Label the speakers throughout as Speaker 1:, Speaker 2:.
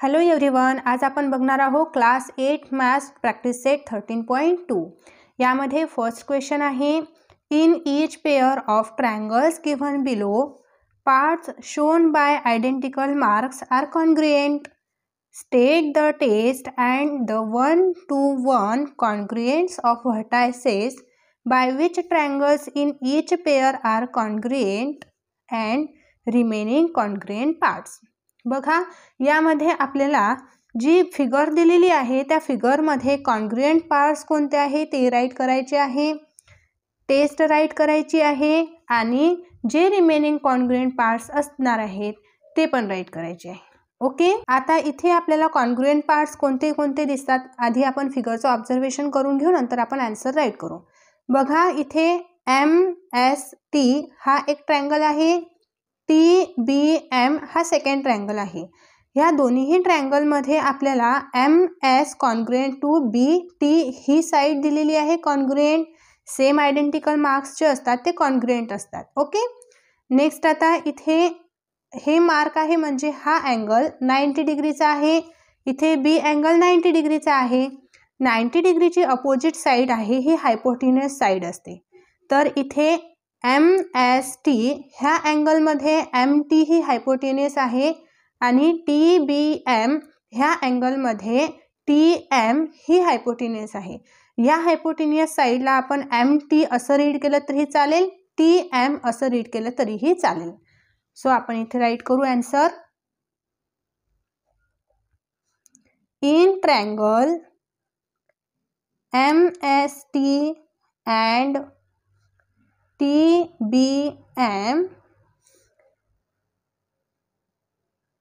Speaker 1: Hello everyone, आज आपण बघणार आहोत क्लास 8 मॅथ्स प्रॅक्टिस सेट 13.2. यामध्ये फर्स्ट क्वेश्चन आहे, in each pair of triangles given below parts shown by identical marks are congruent. State the test and the 1-to-1 congruence of vertices by which triangles in each pair are congruent and remaining congruent parts. बघा, यामध्ये आपल्याला जी figure दिलेली आहे त्या फिगरमध्ये congruent parts कोणते आहे ते right करायचे आहे, टेस्ट राईट करायची आहे आणि जे रिमेनिंग कॉन्ग्रुएंट पार्ट्स असणार आहेत ते पण राईट करायचे आहे. ओके, आता इथे आपल्याला कॉन्ग्रुएंट पार्ट्स कोणते कोणते दिसतात आधी आपण फिगरचं ऑब्झर्वेशन करून घेऊ, नंतर आपण आन्सर राईट करू. बघा, इथे MST हा एक ट्रायंगल आहे, TBM हा सेकंड ट्रायंगल आहे. ह्या दोन्ही ट्रायंगलमध्ये आपल्याला MS कॉन्ग्रुएंट टू BT ही साईड दिलेली आहे कॉन्ग्रुएंट. सेम आयडेंटिकल मार्क्स जे असतात ते कॉन्ग्रुएंट असतात. ओके, नेक्स्ट आता इथे हे मार्क आहे म्हणजे हा अँगल 90 डिग्रीचा आहे, इथे B अँगल 90 डिग्रीचा आहे. 90 डिग्रीची अपोजिट साईड आहे ही हायपोटेन्युअस साईड असते. तर इथे MST ह्या अँगलमध्ये MT ही हायपोटेन्युअस आहे आणि TBM ह्या अँगलमध्ये TM ही हायपोटेन्युअस आहे. या हायपोटेन्युअस साईडला आपण MT असं रीड केलं तरी चालेल, TM असं रीड केलं तरीही चालेल. सो आपण इथे राईट करू answer. In triangle MST and TBM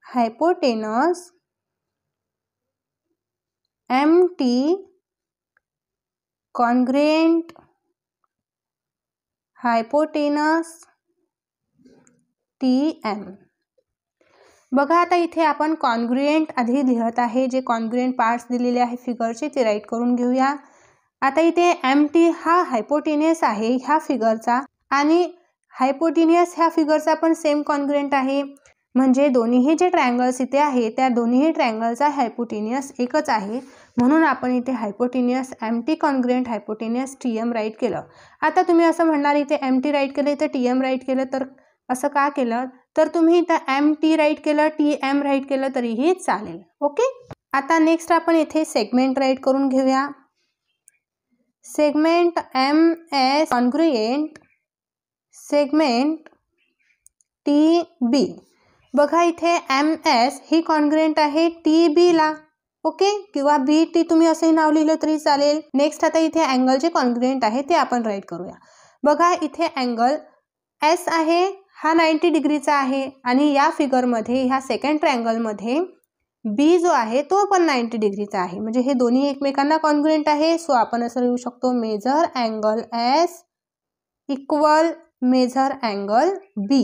Speaker 1: hypotenuse MT congruent hypotenuse TM. बघा, आता इथे आपण कॉन्ग्रुएंट आधी लिहत आहे, जे कॉन्ग्रुएंट पार्ट्स दिलेले आहे फिगरचे ते राईट करून घेऊया. आता इथे MT हा हायपोटेन्युअस आहे ह्या फिगरचा आणि हायपोटेन्युअस ह्या फिगरचा पण सेम कॉन्ग्रुएंट आहे, म्हणजे दोन्ही जे ट्रायंगल्स इथे आहे त्या दोन्ही ट्रायंगलचा हायपोटेन्युअस एकच आहे, म्हणून आपण इथे हायपोटेन्युअस MT कॉन्ग्रुएंट हायपोटेन्युअस TM राईट केलं. आता तुम्ही असं म्हणणार इथे MT राईट केलं इथे TM राईट केलं, तर असं का केलं? तर तुम्ही इथं MT राईट केलं TM राईट केलं तरीही चालेल. ओके, आता नेक्स्ट आपण इथे सेगमेंट राईट करून घेऊया. Segment MS congruent segment TB. बघा, इथे MS ही कॉन्ग्रुएंट आहे TB ला. ओके, किंवा BT तुम्ही असंही नाव लिहिलं तरी चालेल. नेक्स्ट आता इथे अँगल जे कॉन्ग्रुएंट आहे ते आपण राईट करूया. बघा, इथे अँगल S आहे हा 90 डिग्रीचा आहे आणि या फिगरमध्ये ह्या सेकंड ट्रायंगलमध्ये B जो आहे तो पण 90 डिग्रीचा आहे, म्हणजे हे दोन्ही एकमेकांना कॉन्ग्रुएंट आहे. सो आपण असं लिहू शकतो, measure angle S equal measure angle B.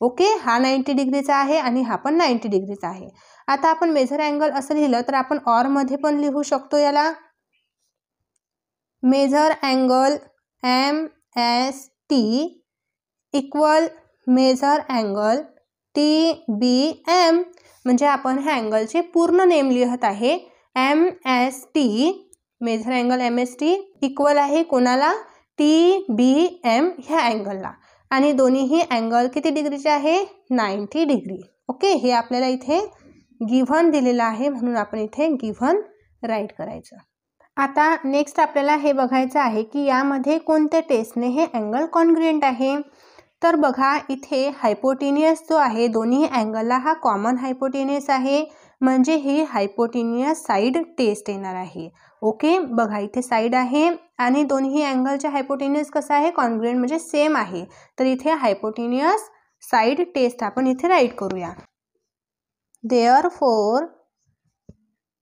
Speaker 1: Okay, हा 90 डिग्रीचा आहे आणि हा पण 90 डिग्रीचा आहे. आता आपण मेजर अँगल असं लिहिलं तर आपण ऑर मध्ये पण लिहू शकतो याला. Measure angle MST equal measure angle TBM, म्हणजे आपण ह्या अँगलचे पूर्ण नेम लिहत आहे. MST measure angle MST equal आहे कोणाला? TBM ह्या अँगलला, आणि दोन्हीही अँगल किती डिग्रीचे आहे? 90 डिग्री. ओके, हे आपल्याला इथे गिव्हन दिलेलं आहे म्हणून आपण इथे गिव्हन राईट करायचं. आता नेक्स्ट आपल्याला हे बघायचं आहे की यामध्ये कोणत्या टेस्टने हे अँगल कॉन्ग्रुएंट आहे. तर बघा, इथे हायपोटेन्युअस जो आहे दोन्ही अँगलला हा कॉमन हायपोटेन्युअस आहे, म्हणजे ही हायपोटेन्युअस साईड टेस्ट येणार आहे. ओके, बघा इथे साईड आहे आणि दोन्ही अँगलच्या हायपोटेन्युअस कसं आहे? कॉन्ग्रुएंट, म्हणजे सेम आहे. तर इथे हायपोटेन्युअस साईड टेस्ट आपण इथे राईट करूया. Therefore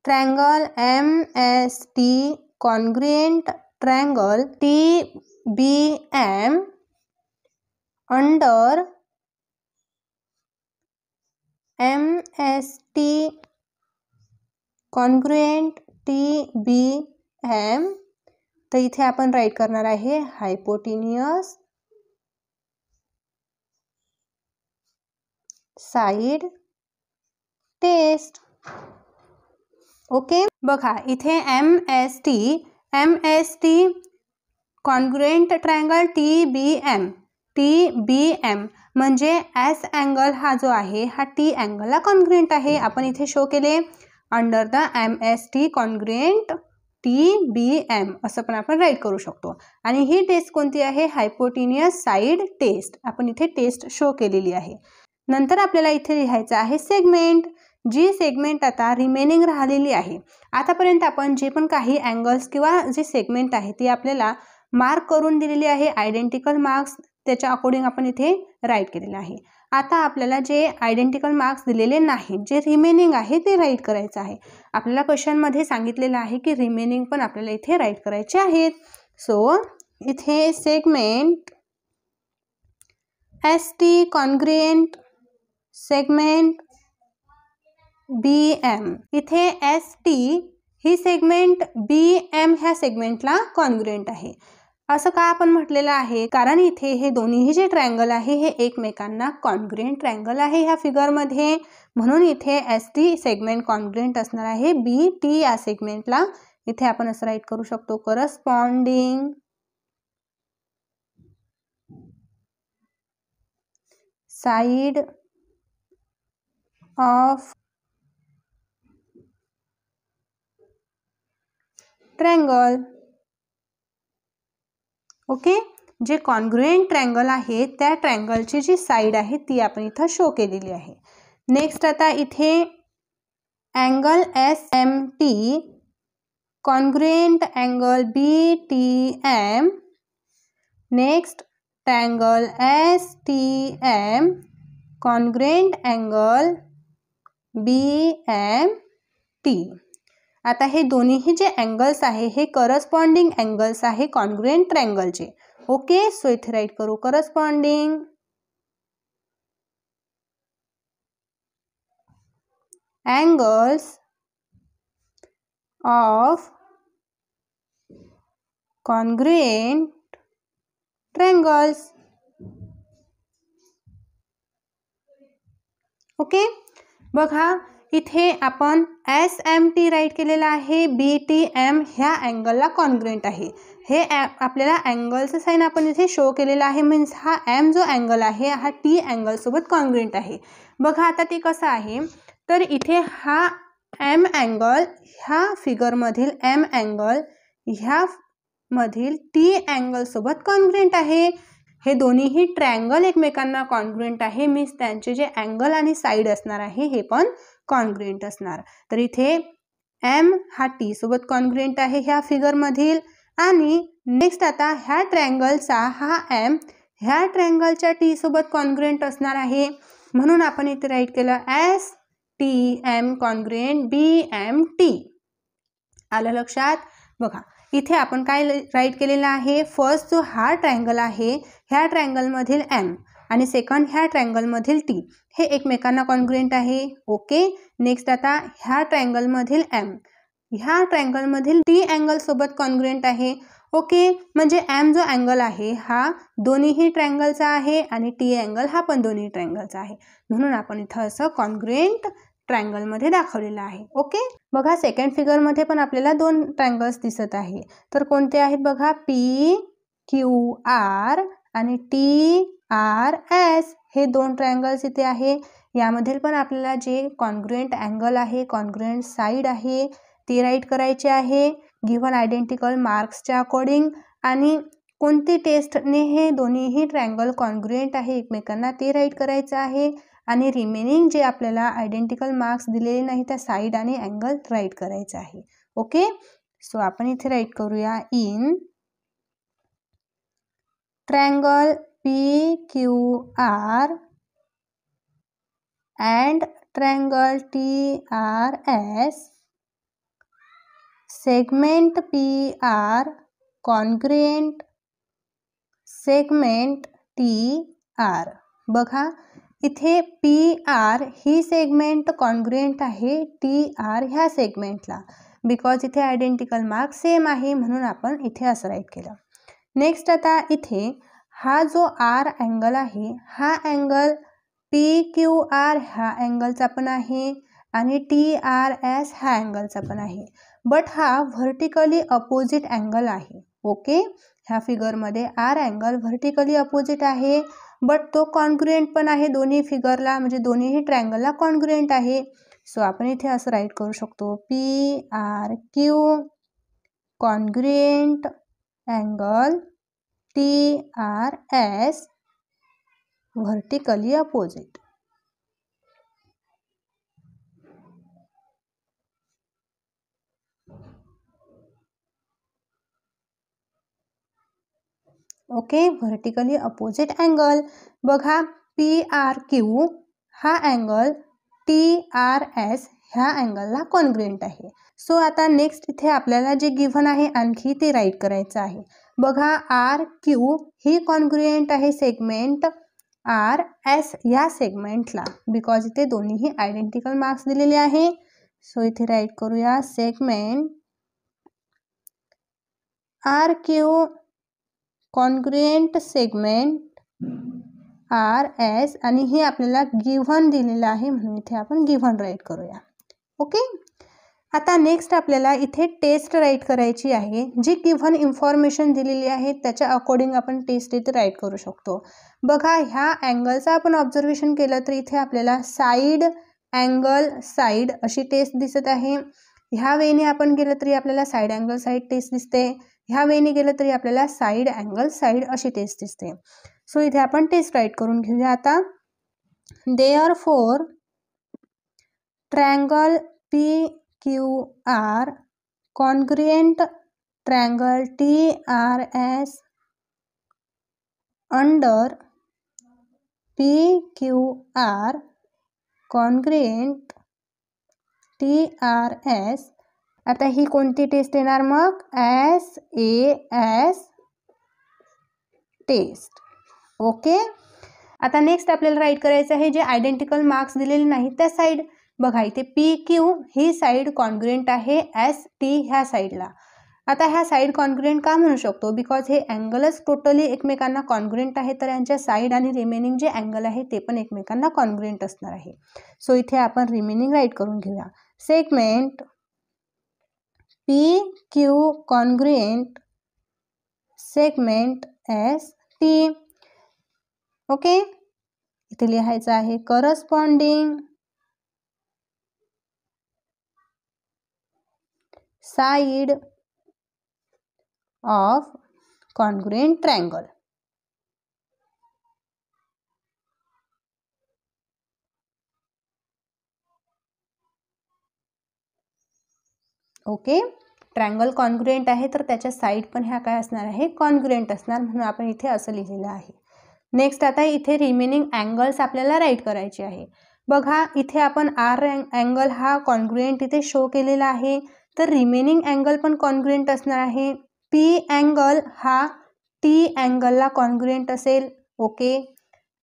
Speaker 1: triangle MST congruent triangle TBM under MST congruent TBM. तर इथे आपण राईट करणार आहे हायपोटेन्युअस साइड टेस्ट. ओके, बघा इथे MST कॉन्ग्रुएंट ट्रायंगल TBM म्हणजे एस अँगल हा जो आहे हा टी अँगलला कॉन्ग्रुएंट आहे. आपण इथे शो केले under the MST congruent TBM असं पण आपण राईट करू शकतो. आणि ही टेस्ट कोणती आहे? हायपोटेन्युअस साइड टेस्ट. आपण इथे टेस्ट शो केलेली आहे. नंतर आपल्याला इथे लिहायचं आहे सेगमेंट. जी सेगमेंट आता रिमेनिंग राहिलेली आहे. आतापर्यंत आपण जे पण काही अँगल्स किंवा जे सेगमेंट आहे ती आपल्याला मार्क करून दिलेली आहे. आयडेंटिकल मार्क्स त्याच्या अकॉर्डिंग आपण इथे राईट केलेलं आहे. आता आपल्याला जे आयडेंटिकल मार्क्स दिलेले नाहीत, जे रिमेनिंग आहे ते राईट करायचं आहे. आपल्याला क्वेश्चनमध्ये सांगितलेलं आहे की रिमेनिंग पण आपल्याला इथे राईट करायचे आहेत. सो इथे segment ST congruent segment BM. इथे ST ही सेगमेंट BM ह्या सेगमेंटला कॉन्ग्रुएंट आहे. असं का आपण म्हटलेलं आहे? कारण इथे हे दोन्ही जे ट्रायंगल आहे हे एकमेकांना कॉन्ग्रुएंट ट्रायंगल आहे ह्या फिगरमध्ये. म्हणून इथे ST सेगमेंट कॉन्ग्रुएंट असणार आहे BT या सेगमेंटला. इथे आपण असं राईट करू शकतो corresponding side of triangle. Okay, जे कॉन्ग्रुएंट ट्रायंगल आहे त्या ट्रायंगलची जी साइड आहे ती आपण इथं शो केलेली आहे. नेक्स्ट आता इथे angle SMT congruent angle BTM. Next triangle STM congruent angle BMT. आता हे दोन्ही जे अँगल्स आहे हे करस्पॉन्डिंग अँगल्स आहे कॉन्ग्रुएंट ट्रायंगलचे. ओके, सो इथे राईट करू corresponding angles of congruent triangles. Okay, बघा इथे आपण SMT राईट केलेला आहे. BTM ह्या अँगलला कॉन्ग्रुएंट आहे. हे आपल्याला अँगलचं साइन आपण इथे शो केलेला आहे. मीन्स हा M जो अँगल आहे हा T अँगल सोबत कॉन्ग्रुएंट आहे. बघा आता ते कसं आहे, तर इथे हा M अँगल ह्या फिगरमधील M अँगल ह्या मधील T अँगल सोबत कॉन्ग्रुएंट आहे. हे दोन्हीही ट्रायंगल एकमेकांना कॉन्ग्रुएंट आहे. मीन्स त्यांचे जे अँगल आणि साइड असणार आहे हे पण कॉन्ग्रुएंट असणार. तर इथे M हा T सोबत कॉन्ग्रुएंट आहे ह्या फिगरमधील. आणि नेक्स्ट आता ह्या ट्रायंगलचा हा M ह्या ट्रायंगलच्या T सोबत कॉन्ग्रुएंट असणार आहे. म्हणून आपण इथे राईट केलं STM कॉन्ग्रुएंट BMT. आलं लक्षात? बघा इथे आपण काय राईट केलेलं आहे, फर्स्ट जो हा ट्रायंगल आहे ह्या ट्रायंगलमधील M आणि सेकंड ह्या ट्रायंगलमधील T हे एकमेकांना कॉन्ग्रुएंट आहे. ओके, नेक्स्ट आता ह्या ट्रायंगलमधील M ह्या ट्रायंगलमधील T अँगल सोबत कॉन्ग्रुएंट आहे. ओके, म्हणजे M जो अँगल आहे हा दोन्हीही ट्रायंगलचा आहे आणि T अँगल हा पण दोन्ही ट्रायंगलचा आहे. म्हणून आपण इथं असं कॉन्ग्रुएंट ट्रायंगलमध्ये दाखवलेलं आहे. ओके, बघा सेकंड फिगरमध्ये पण आपल्याला दोन ट्रायंगल्स दिसत आहे. तर कोणते आहेत बघा, PQR आणि TRS हे दोन ट्रायंगल्स इथे आहे. यामधील पण आपल्याला जे कॉन्ग्रुएंट अँगल आहे, कॉन्ग्रुएंट साइड आहे ते राईट करायचे आहे गिव्हन आयडेंटिकल मार्क्सच्या अकॉर्डिंग. आणि कोणती टेस्टने हे दोन्हीही ट्रायंगल कॉन्ग्रुएंट आहे एकमेकांना ते राईट करायचं आहे. आणि रिमेनिंग जे आपल्याला आयडेंटिकल मार्क्स दिलेले नाही त्या साइड आणि अँगल राईट करायचं आहे. ओके, सो आपण इथे राईट करूया in triangle PQR and triangle TRS segment PR congruent segment TR. बघा इथे PR ही सेगमेंट कॉन्ग्रुएंट आहे TR ह्या सेगमेंटला. बिकॉज इथे आयडेंटिकल मार्क सेम आहे म्हणून आपण इथे असं राईट केलं. नेक्स्ट आता इथे हा जो R अँगल आहे हा अँगल PQR ह्या अँगलचा पण आहे आणि TRS हा अँगलचा पण आहे, बट हा व्हर्टिकली अपोजिट अँगल आहे. ओके, ह्या फिगरमध्ये आर अँगल व्हर्टिकली अपोजिट आहे, बट तो कॉन्ग्रुएंट पण आहे दोन्ही फिगरला, म्हणजे दोन्हीही ट्रायंगलला कॉन्ग्रुएंट आहे. सो आपण इथे असं राईट करू शकतो, PRQ congruent angle TRS vertically opposite. Okay, vertically opposite angle. बघा, PRQ हा अँगल TRS ह्या अँगलला कॉन्ग्रुएंट आहे. सो आता नेक्स्ट इथे आपल्याला जे गिव्हन आहे आणखी ते राईट करायचं आहे. बघा, RQ ही कॉन्ग्रुएंट आहे सेगमेंट RS या सेगमेंटला, बिकॉज इथे दोन्हीही आयडेंटिकल मार्क्स दिलेले आहे. सो इथे राईट करूया segment RQ congruent segment RS, आणि हे आपल्याला गिव्हन दिलेलं आहे म्हणून इथे आपण गिव्हन राईट करूया. ओके, आता नेक्स्ट आपल्याला इथे टेस्ट राईट करायची आहे. जी गिव्हन इन्फॉर्मेशन दिलेली आहे त्याच्या अकॉर्डिंग आपण टेस्ट इथे राईट करू शकतो. बघा, ह्या अँगलचा आपण ऑब्झर्वेशन केलं तर इथे आपल्याला साईड अँगल साईड अशी टेस्ट दिसत आहे. ह्या वेने आपण गेलं तरी आपल्याला साईड अँगल साईड टेस्ट दिसते, ह्या वेने गेलं तरी आपल्याला साईड अँगल साईड अशी टेस्ट दिसते. सो इथे आपण टेस्ट राईट करून घेऊया आता. Therefore triangle PQR congruent triangle TRS under PQR congruent TRS. आता ही कोणती टेस्ट येणार मग? SAS test. ओके, आता नेक्स्ट आपल्याला राईट करायचं आहे जे आयडेंटिकल मार्क्स दिलेले नाहीत त्या साईड. बघा, इथे PQ ही साईड कॉन्ग्रुएंट आहे ST ह्या साईडला. आता ह्या साईड कॉन्ग्रुएंट का म्हणू शकतो? बिकॉज हे अँगलच टोटली एकमेकांना कॉन्ग्रुएंट आहे, तर यांच्या साईड आणि रिमेनिंग जे अँगल आहे ते पण एकमेकांना कॉन्ग्रुएंट असणार आहे. सो इथे आपण रिमेनिंग राईट करून घेऊया. Segment PQ congruent segment ST. Okay, इथे लिहायचं आहे corresponding side of congruent triangle. Okay, triangle congruent आहे तर त्याच्या साईड पण ह्या काय असणार आहे? कॉन्ग्रुएंट असणार, म्हणून आपण इथे असं लिहिलेलं आहे. नेक्स्ट आता इथे रिमेनिंग अँगल्स आपल्याला राईट करायचे आहे. बघा, इथे आपण R अँगल हा कॉन्ग्रुएंट इथे शो केलेला आहे, तर रिमेनिंग अँगल पण कॉन्ग्रुएंट असणार आहे. P अँगल हा T अँगलला कॉन्ग्रुएंट असेल. ओके,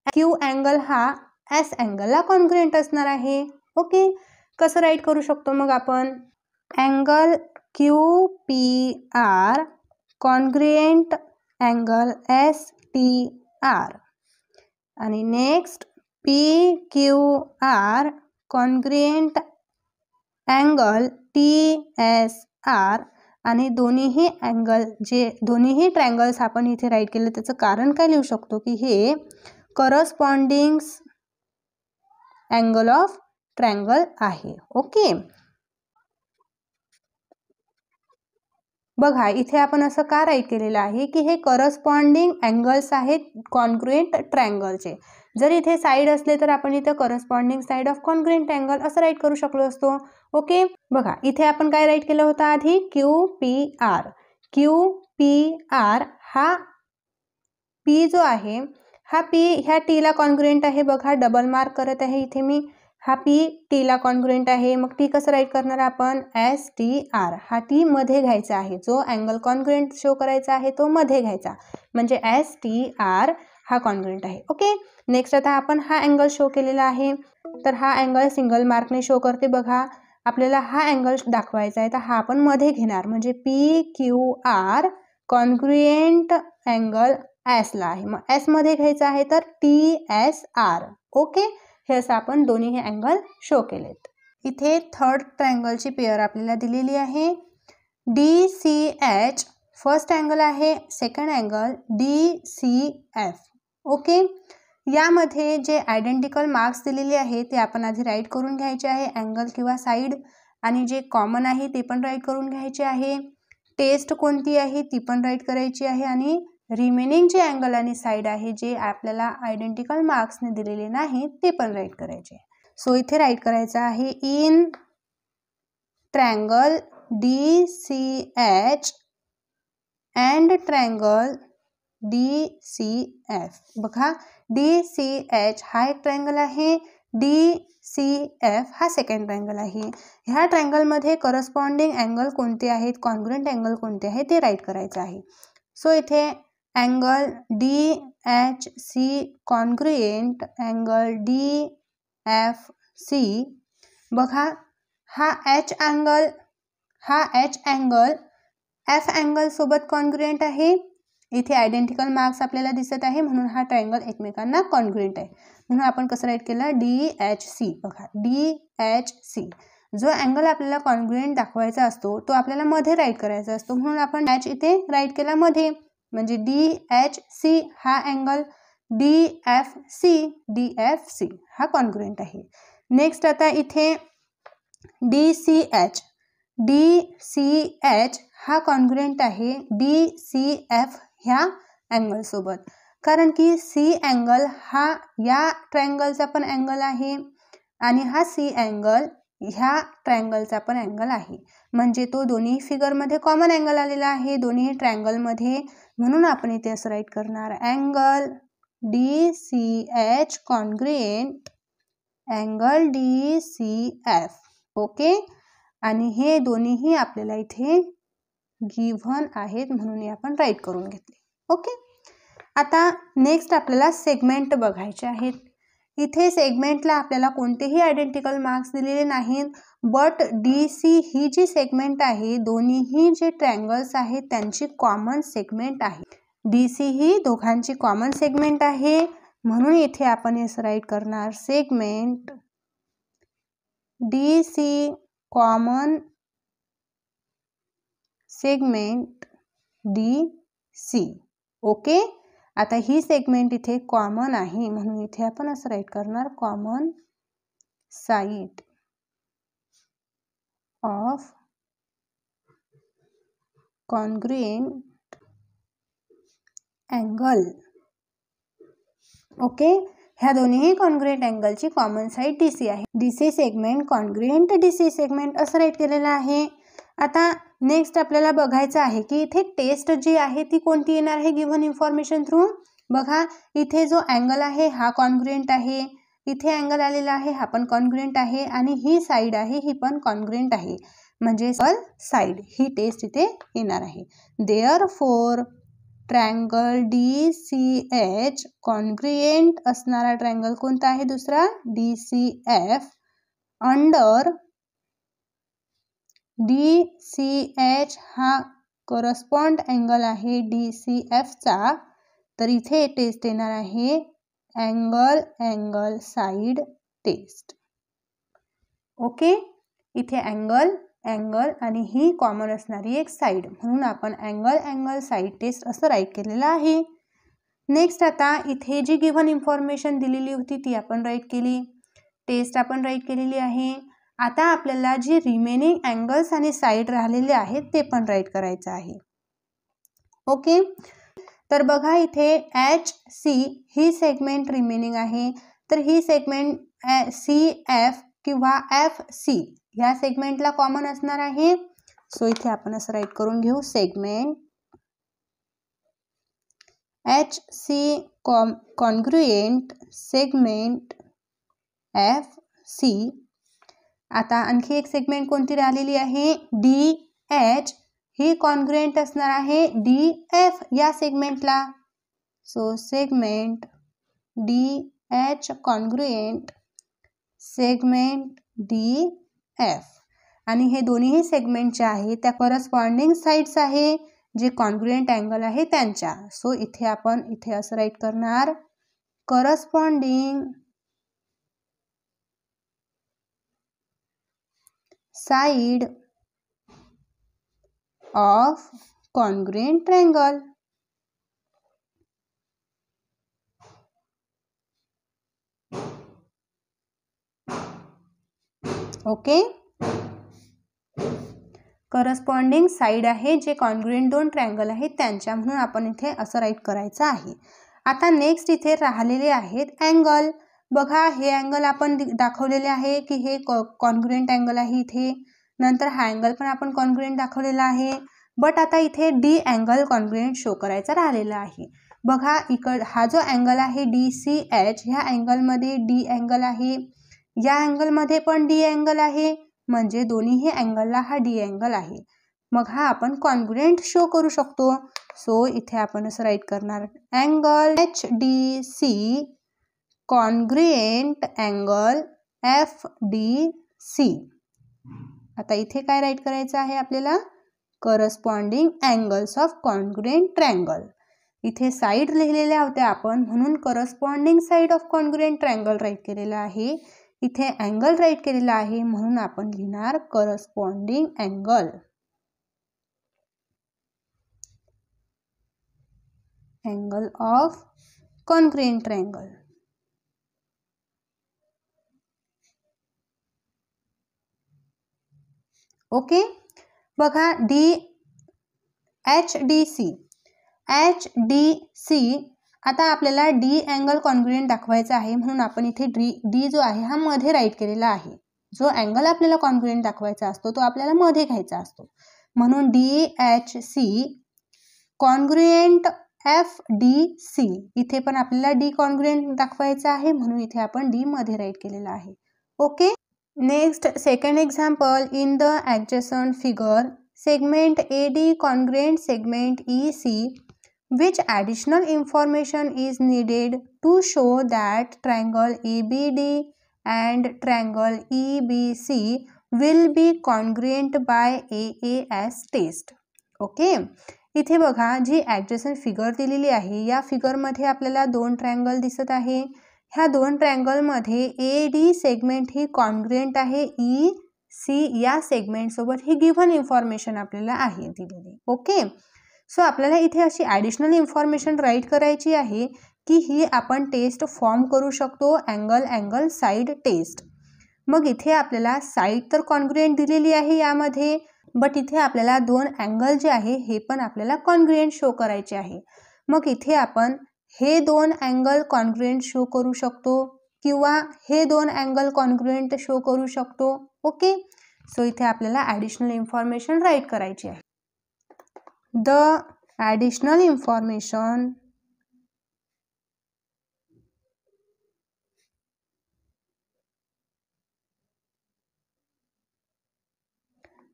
Speaker 1: Q अँगल हा S अँगलला कॉन्ग्रुएंट असणार आहे. ओके, कसं राईट करू शकतो मग आपण? Angle QPR congruent angle STR, आणि next PQR congruent angle TSR, आणि दोन्हीही अँगल जे दोन्हीही ट्रायंगल्स आपण इथे राईट केलं त्याचं कारण काय लिहू शकतो की हे करस्पॉन्डिंग अँगल ऑफ ट्रायंगल आहे. ओके, बघा, इथे आपण असं का राईट केलेलं आहे की हे करस्पॉन्डिंग अँगल्स आहेत कॉन्ग्रुएंट ट्रायंगलचे. जर इथे साईड असले तर आपण इथे corresponding side of congruent angle असं राईट करू शकलो असतो. ओके, बघा, इथे आपण काय राईट केलं होतं आधी? QPR. QPR हा P जो आहे हा P ह्या Tला कॉन्ग्रुएंट आहे. बघा, डबल मार्क करत आहे इथे मी. हा P Tला कॉन्ग्रुएंट आहे. मग T कसं राईट करणार आपण? STR. हा T मध्ये घ्यायचा आहे, जो अँगल कॉन्ग्रुएंट शो करायचा आहे तो मध्ये घ्यायचा, म्हणजे STR हा कॉन्ग्रुएंट आहे. ओके, नेक्स्ट आता आपण हा अँगल शो केलेला आहे, तर हा अँगल सिंगल मार्कने शो करते. बघा, आपल्याला हा अँगल दाखवायचा आहे तर हा आपण मध्ये घेणार, म्हणजे PQR कॉन्ग्रुएंट अँगल Sला आहे. मग S मध्ये घ्यायचा आहे तर TSR. ओके, हे असं आपण दोन्ही हे अँगल शो केलेत. इथे थर्ड ट्रायंगलची पेअर आपल्याला दिलेली आहे. DCH फर्स्ट अँगल आहे, सेकंड अँगल DCF. ओके, यामध्ये जे आयडेंटिकल मार्क्स दिलेले आहे ते आपण आधी राईट करून घ्यायचे आहे, अँगल किंवा साईड, आणि जे कॉमन आहे ते पण राईट करून घ्यायचे आहे. टेस्ट कोणती आहे ती पण राईट करायची आहे, आणि रिमेनिंग जे अँगल आणि साईड आहे जे आपल्याला आयडेंटिकल मार्क्सने दिलेले नाही ते पण राईट करायचे. सो इथे राईट करायचं आहे in triangle DCH and triangle DCF. बघा, DCH हा एक ट्रायंगल आहे, DCF हा सेकंड ट्रायंगल आहे. ह्या ट्रायंगलमध्ये करस्पॉन्डिंग अँगल कोणते आहेत, कॉन्ग्रुएंट अँगल कोणते आहे ते राईट करायचं आहे. सो इथे angle DHC congruent angle DFC. बघा, हा H अँगल F अँगल सोबत कॉन्ग्रुएंट आहे. इथे आयडेंटिकल मार्क्स आपल्याला दिसत आहे म्हणून हा ट्रायंगल एकमेकांना कॉन्ग्रुएंट आहे. म्हणून आपण कसं राईट केलं, DHC. बघा, DHC जो अँगल आपल्याला कॉन्ग्रुएंट दाखवायचा असतो तो आपल्याला मध्ये राईट करायचा असतो, म्हणून आपण H इथे राईट केला मध्ये, म्हणजे DHC हा अँगल DFC हा कॉन्ग्रुएंट आहे. नेक्स्ट आता इथे DCH हा कॉन्ग्रुएंट आहे DCF ह्या अँगल सोबत, कारण की C अँगल हा या ट्रायंगलचा पण अँगल आहे आणि हा C अँगल ह्या ट्रायंगलचा पण अँगल आहे, म्हणजे तो दोन्ही फिगरमध्ये कॉमन अँगल आलेला आहे दोन्ही ट्रायंगलमध्ये. म्हणून आपण इथे असं राईट करणार angle DCH congruent angle DCF. Okay, आणि हे दोन्हीही आपल्याला इथे गिव्हन आहेत म्हणून हे आपण राईट करून घेतले. ओके, आता नेक्स्ट आपल्याला सेगमेंट बघायचे आहेत. इथे सेगमेंटला आपल्याला कोणतेही आयडेंटिकल मार्क्स दिलेले नाहीत, बट DC ही जी सेगमेंट आहे दोन्हीही जे ट्रायंगल्स आहेत त्यांची कॉमन सेगमेंट आहे. DC ही दोघांची कॉमन सेगमेंट आहे, म्हणून इथे आपण हे राईट करणार segment DC common segment DC. Okay, आता ही सेगमेंट इथे कॉमन आहे म्हणून इथे आपण असं राईट करणार common side of congruent angle. Okay, ह्या दोन्ही कॉन्ग्रुएंट अँगलची कॉमन साइड DC आहे. DC segment congruent DC segment असं राईट केलेलं आहे. आता नेक्स्ट आपल्याला बघायचं आहे की इथे टेस्ट जी आहे ती कोणती येणार आहे गिव्हन इन्फॉर्मेशन थ्रू. बघा, इथे जो अँगल आहे हा कॉन्ग्रुएंट आहे, इथे अँगल आलेला आहे हा पण कॉन्ग्रुएंट आहे, आणि ही साइड आहे ही पण कॉन्ग्रुएंट आहे, म्हणजे साइड ही टेस्ट इथे येणार आहे. देअरफॉर ट्रायंगल DCH कॉन्ग्रुएंट असणारा ट्रायंगल कोणता आहे दुसरा DCF अंडर DCH हा करस्पॉन्ड अँगल आहे DCF चा, तर इथे टेस्ट येणार आहे अँगल साइड टेस्ट. ओके, इथे अँगल आणि ही कॉमन असणारी एक साइड, म्हणून आपण अँगल साइड टेस्ट असं राईट केलेलं आहे. नेक्स्ट आता इथे जी गिव्हन इन्फॉर्मेशन दिलेली होती ती आपण राईट केली, टेस्ट आपण राईट केलेली आहे. आता आपल्याला जी रिमेनिंग अँगल्स आणि साइड राहिलेले आहेत ते पण राईट करायचं आहे. ओके, तर बघा इथे HC ही सेगमेंट रिमेनिंग आहे, तर ही सेगमेंट CF किंवा FC ह्या सेगमेंटला कॉमन असणार आहे. सो इथे आपण असं राईट करून घेऊ segment HC congruent segment FC. आता आणखी एक सेगमेंट कोणती राहिलेली आहे DH ही कॉन्ग्रुएंट असणार आहे DF या सेगमेंटला. So segment DH congruent segment DF, आणि हे दोन्ही सेगमेंटचे आहे त्या करस्पॉन्डिंग साइड्स आहे जे कॉन्ग्रुएंट अँगल आहे त्यांच्या. सो इथे आपण इथे असं राईट करणार corresponding side of congruent triangle. Okay, corresponding side आहे जे कॉन्ग्रुएंट दोन ट्रायंगल आहेत त्यांच्या, म्हणून आपण इथे असं राईट करायचं आहे. आता नेक्स्ट इथे राहिलेले आहेत अँगल. बघा, हे अँगल आपण दाखवलेले आहे की हे कॉन्ग्रुएंट अँगल आहे इथे. नंतर हा अँगल पण आपण कॉन्ग्रुएंट दाखवलेला आहे. बट आता इथे डी अँगल कॉन्ग्रुएंट शो करायचा राहिलेला आहे. बघा, हा जो अँगल आहे DCH, ह्या अँगलमध्ये डी अँगल आहे, या अँगलमध्ये पण डी अँगल आहे, म्हणजे दोन्ही अँगलला हा डी अँगल आहे. मग हा आपण कॉन्ग्रुएंट शो करू शकतो. सो इथे आपण असं राईट करणार angle HDC congruent angle FDC. आता इथे काय राईट करायचं आहे आपल्याला, corresponding angles of congruent triangle. इथे साइड लिहिलेल्या होत्या आपण, म्हणून corresponding side of congruent triangle write केलेला आहे. इथे अँगल राईट केलेला आहे, म्हणून आपण लिहिणार corresponding angle. Angle of congruent triangle. Okay, बघा HDC आता आपल्याला डी अँगल कॉन्ग्रुएंट दाखवायचा आहे, म्हणून आपण इथे डी जो आहे हा मध्ये राईट केलेला आहे. जो अँगल आपल्याला कॉन्ग्रुएंट दाखवायचा असतो तो आपल्याला मध्ये घ्यायचा असतो, म्हणून DHC कॉन्ग्रुएंट FDC. इथे पण आपल्याला डी कॉन्ग्रुएंट दाखवायचा आहे, म्हणून इथे आपण डी मध्ये राईट केलेला आहे. Okay, next second example. In the adjacent figure segment AD congruent segment EC, which additional information is needed to show that triangle ABD and triangle EBC will be congruent by AAS test. Okay, इथे बघा, जी ॲडजसंट figure दिलेली आहे या फिगरमध्ये आपल्याला दोन triangle दिसत आहे. ह्या दोन ट्रायंगलमध्ये AD सेगमेंट ही कॉन्ग्रुएंट आहे EC या सेगमेंट सोबत. ही गिव्हन इन्फॉर्मेशन आपल्याला आहे दिलेली. ओके, सो आपल्याला इथे अशी ॲडिशनल इन्फॉर्मेशन राईट करायची आहे की ही आपण टेस्ट फॉर्म करू शकतो, अँगल साइड टेस्ट. मग इथे आपल्याला साइड तर कॉन्ग्रुएंट दिलेली आहे यामध्ये, बट इथे आपल्याला दोन अँगल जे आहे हे पण आपल्याला कॉन्ग्रुएंट शो करायचे आहे. मग इथे आपण हे दोन अँगल कॉन्ग्रुएंट शो करू शकतो किंवा हे दोन अँगल कॉन्ग्रुएंट शो करू शकतो. ओके, सो इथे आपल्याला ॲडिशनल इन्फॉर्मेशन राईट करायची आहे. The additional information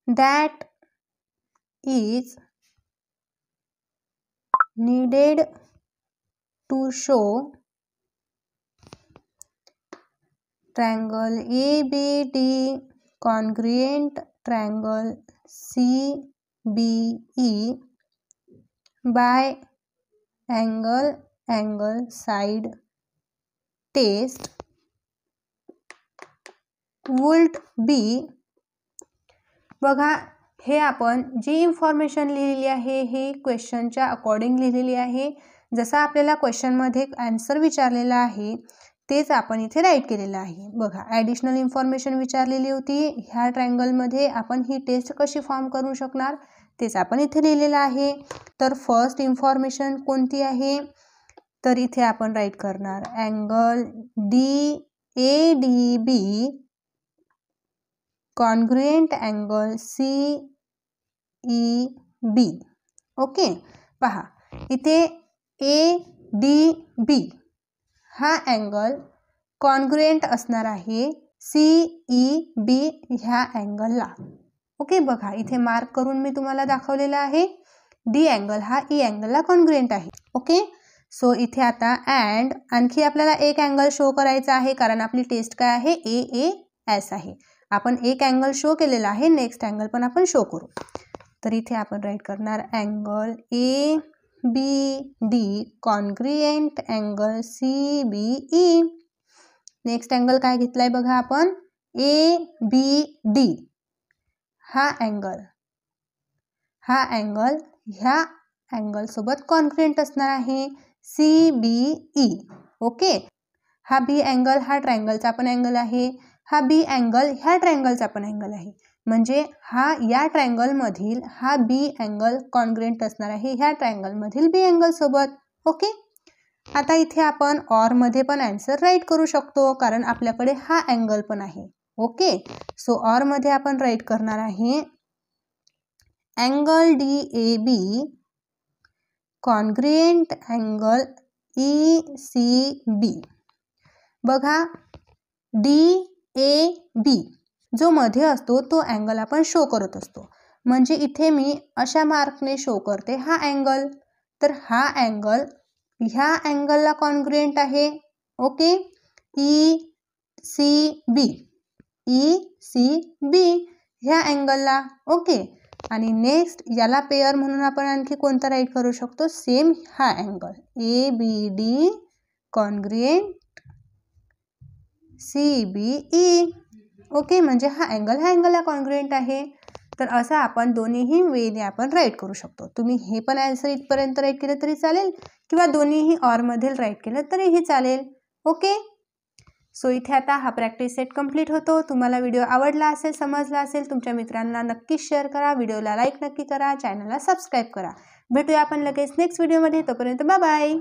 Speaker 1: that is needed to show triangle ABD congruent triangle CBE by angle side test would be. बघा, हे आपण जी इन्फॉर्मेशन लिहिलेली आहे हे क्वेश्चनच्या अकॉर्डिंग लिहिलेली आहे. जसं आपल्याला क्वेश्चनमध्ये आन्सर विचारलेला आहे तेच आपण इथे राईट केलेलं आहे. बघा, ॲडिशनल इन्फॉर्मेशन विचारलेली होती, ह्या ट्रायंगलमध्ये आपण ही टेस्ट कशी फॉर्म करू शकणार तेच आपण इथे लिहिलेलं आहे. तर फर्स्ट इन्फॉर्मेशन कोणती आहे, तर इथे आपण राईट करणार angle DADB congruent angle CEB. Okay, पहा इथे ADB हा अँगल कॉन्ग्रुएंट असणार आहे CEB ह्या अँगलला. ओके, बघा इथे मार्क करून मी तुम्हाला दाखवलेला आहे. डी अँगल हा ई अँगलला कॉन्ग्रुएंट आहे. ओके, सो इथे आता अँड आणखी आपल्याला एक अँगल शो करायचा आहे, कारण आपली टेस्ट काय आहे AAS आहे. आपण एक अँगल शो केलेला आहे, नेक्स्ट अँगल पण आपण शो करू. तर इथे आपण राईट करणार angle ABD congruent angle CBE. Next angle काय घेतलाय बघा आपण ABD. हा अँगल ह्या अँगलसोबत कॉन्ग्रुएंट असणार आहे, CBE. ओके, हा बी अँगल हा ट्रायंगलचा पण अँगल आहे, हा बी अँगल ह्या ट्रायंगलचा पण अँगल आहे, म्हणजे हा या ट्रायंगलमधील हा बी अँगल कॉन्ग्रुएंट असणार आहे ह्या ट्रायंगलमधील बी अँगल सोबत. ओके, आता इथे आपण ऑर मध्ये पण आन्सर राईट करू शकतो, कारण आपल्याकडे हा अँगल पण आहे. ओके, सो ऑर मध्ये आपण राईट करणार आहे angle DAB congruent angle ECB. बघा, DAB जो मध्ये असतो तो अँगल आपण शो करत असतो, म्हणजे इथे मी अशा मार्कने शो करते हा अँगल, तर हा अँगल ह्या अँगलला कॉन्ग्रुएंट आहे. ओके, ECB ह्या अँगलला. ओके, आणि नेक्स्ट याला पेअर म्हणून आपण आणखी कोणता राईट करू शकतो, सेम हा angle ABD congruent CBE. Okay, म्हणजे हा अँगल ह्या अँगलला कॉन्ग्रुएंट आहे. तर असं आपण दोन्हीही वेने आपण राईट करू शकतो. तुम्ही हे पण आन्सर इथपर्यंत राईट केलं तरी चालेल, किंवा दोन्हीही ऑरमधील राईट केलं तरीही चालेल. ओके, सो इथे आता हा प्रॅक्टिस सेट कंप्लीट होतो. तुम्हाला व्हिडिओ आवडला असेल, समजला असेल, तुमच्या मित्रांना नक्कीच शेअर करा, व्हिडिओला लाईक नक्की करा, चॅनलला सबस्क्राईब करा. भेटूया आपण लगेच नेक्स्ट व्हिडिओमध्ये. तोपर्यंत बाय बाय.